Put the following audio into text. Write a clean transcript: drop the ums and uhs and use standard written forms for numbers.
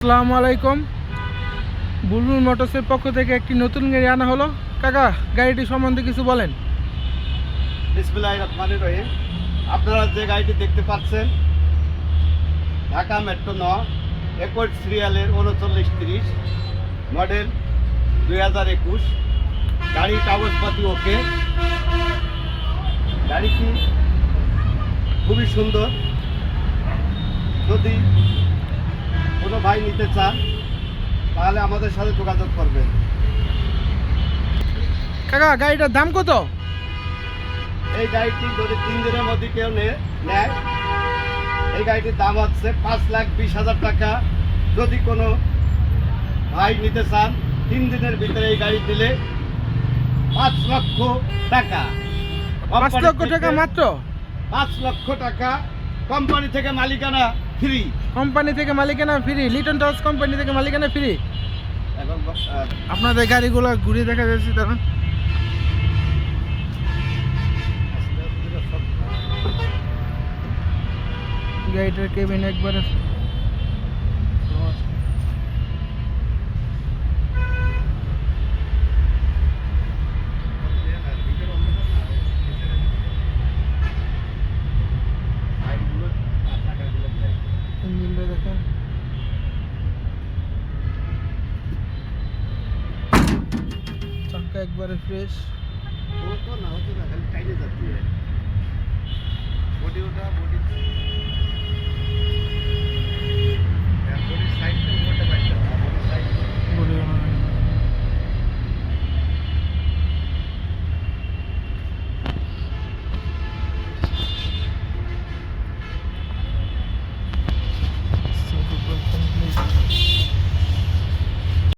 আসসালামু আলাইকুম। বুলবুল মোটরসের পক্ষ থেকে একটি নতুন গাড়ি আনা হলো। কাকা, গাড়িটি সম্বন্ধে কিছু বলেন। বিসমিল্লাহির রহমানির রহিম। আপনারা যে গাড়িটি দেখতে পাচ্ছেন, ঢাকা মেট্রো 9 একট সিরিয়ালের 3930 মডেল 2021। গাড়ির কাগজপাতি ওকে। গাড়িটি খুবই সুন্দর। যদি কোনো ভাই নিতে চান তাহলে আমাদের সাথে যোগাযোগ করবেন। কাকা, গাড়িটার দাম কত? এই গাড়িটি যদি 3 দিনের মধ্যে কেউ নেয়, এই গাড়িটির দাম হচ্ছে 5,20,000 টাকা। যদি কোনো ভাই নিতে চান 3 দিনের ভিতরে এই গাড়ি দিলে 5 লক্ষ টাকা। 5 লক্ষ টাকা মাত্র? 5 লক্ষ টাকা কোম্পানি থেকে মালিকানা ফ্রি। কোম্পানি থেকে মালিকানা ফ্রি? লিটন টস কোম্পানি থেকে মালিকানা ফ্রি? এবং আপনাদের গাড়িগুলো ঘুরে দেখা যাচ্ছে তখন। গাড়িটার কেবিন একবারে ইঞ্জিনটা দেখেন। চাকা একবারে ফ্রেশ। বডি ওটা বডি